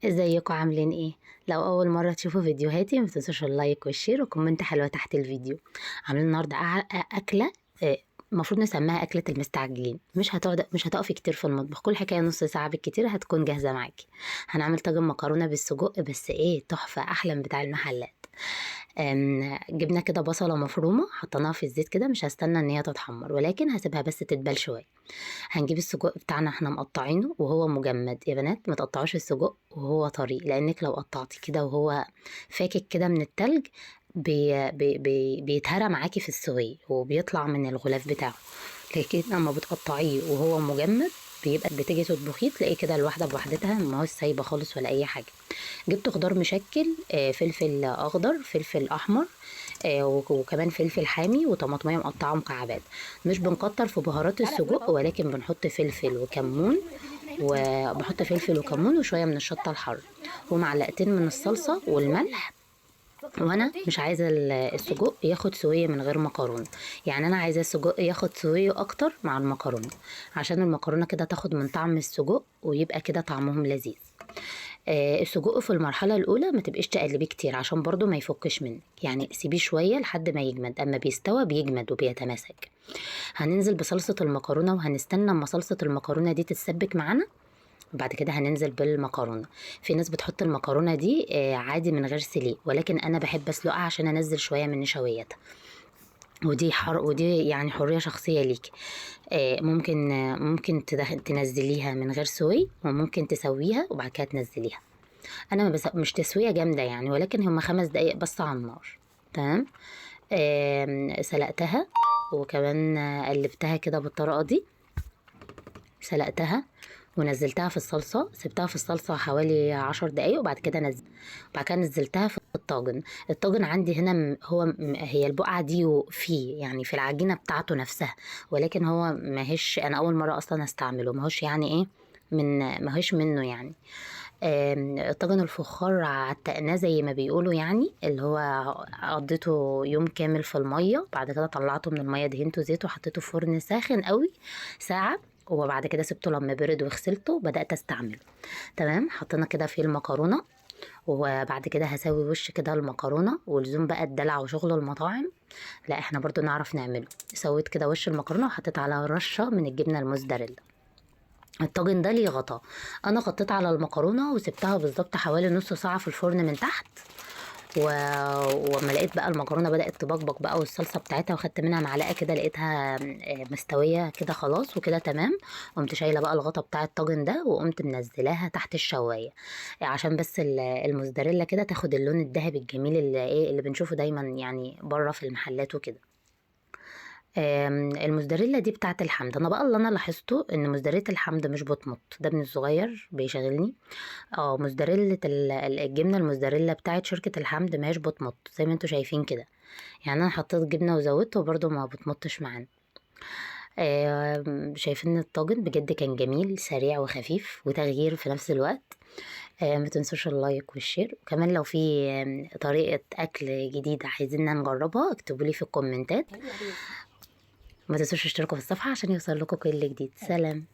ازيكم عاملين ايه؟ لو اول مره تشوفوا فيديوهاتي ما تنسوش اللايك والشير وكومنت حلوه تحت الفيديو. عاملين النهارده اكله، المفروض نسميها اكله المستعجلين. مش هتقفي كتير في المطبخ، كل حكايه نص ساعه بالكتير هتكون جاهزه معاكي. هنعمل طاجن مكرونه بالسجق، بس ايه تحفه احلى من بتاع المحلات. جبنا كده بصله مفرومه حطيناها في الزيت كده، مش هستنى ان هي تتحمر ولكن هسيبها بس تتبل شويه. هنجيب السجق بتاعنا احنا مقطعينه وهو مجمد، يا بنات ما تقطعوش السجق وهو طري، لانك لو قطعتي كده وهو فاكك كده من التلج بيتهرى معاكي في السوية وبيطلع من الغلاف بتاعه. لكن لما بتقطعيه وهو مجمد بيبقى بتيجي تطبخيه تلاقيه كده الواحده بوحدتها، ما هوش سايبه خالص ولا اي حاجه. جبت خضار مشكل، فلفل اخضر، فلفل احمر، وكمان فلفل حامي وطماطميه مقطعه مكعبات. مش بنكتر في بهارات السجق ولكن بنحط فلفل وكمون، وبحط فلفل وكمون وشويه من الشطه الحر ومعلقتين من الصلصه والملح. وانا مش عايزه السجق ياخد سويه من غير مكرونه، يعني انا عايزه السجق ياخد سويه اكتر مع المكرونه، عشان المكرونه كده تاخد من طعم السجق ويبقى كده طعمهم لذيذ. السجق في المرحله الاولى ما تبقيش تقلبيه كتير عشان برضو ما يفكش منك، يعني سيبيه شويه لحد ما يجمد، اما بيستوى بيجمد وبيتماسك. هننزل بصلصه المكرونه وهنستنى اما صلصه المكرونه دي تتسبك معانا، بعد كده هننزل بالمكرونه. في ناس بتحط المكرونه دي عادي من غير سليق، ولكن انا بحب اسلقها عشان انزل شويه من نشوياتها. ودي يعني حريه شخصيه ليك. ممكن تنزليها من غير سوي، وممكن تسويها وبعد كده تنزليها. انا ما مش تسويه جامده يعني، ولكن هما 5 دقايق بس على النار. تمام. سلقتها وكمان قلبتها كده بالطريقه دي. سلقتها ونزلتها في الصلصة، سبتها في الصلصة حوالي 10 دقايق وبعد كده نزلتها في الطاجن. الطاجن عندي هنا هي البقعة دي فيه يعني في العجينة بتاعته نفسها، ولكن هو ماهيش، أنا أول مرة أصلا أستعمله، ماهوش يعني إيه ماهوش منه يعني. الطاجن الفخار عتقناه زي ما بيقولوا، يعني اللي هو قضيته يوم كامل في المية، بعد كده طلعته من المية دهنته زيت وحطيته في فرن ساخن قوي ساعة، وبعد كده سبته لما برد وغسلته وبدأت استعمله. تمام. حطينا كده فيه المكرونة، وبعد كده هسوي وش كده المكرونة، ولزوم بقى الدلع وشغل المطاعم لا احنا برضو نعرف نعمله. سويت كده وش المكرونة وحطيت على رشة من الجبنة الموزاريلا. الطاجن ده ليه غطا، انا غطيت على المكرونه وسبتها بالظبط حوالي نص ساعه في الفرن من تحت. و... وما لقيت بقى المكرونه بدات تبقبق بقى والصلصه بتاعتها، وخدت منها معلقه كده لقيتها مستويه كده خلاص وكده تمام. قمت شايله بقى الغطا بتاع الطاجن ده وقمت منزلاها تحت الشوايه، عشان بس الموزاريلا كده تاخد اللون الذهبي الجميل اللي ايه اللي بنشوفه دايما يعني بره في المحلات وكده. الموزاريلا دي بتاعة الحمد، انا بقى اللي انا لاحظته ان موزاريلا الحمد مش بتمط، ده ابني الصغير بيشغلني. موزاريلا الجبنه الموزاريلا بتاعت شركة الحمد ماهيش بتمط زي ما انتوا شايفين كده، يعني انا حطيت جبنه وزودت وبرضه ما بتمطش معانا. شايفين الطاجن بجد كان جميل سريع وخفيف وتغيير في نفس الوقت. ما تنسوش اللايك والشير، وكمان لو في طريقة أكل جديدة عايزيننا نجربها اكتبولي في الكومنتات. ما تنسوش تشتركوا في الصفحة عشان يوصل لكم كل جديد. سلام.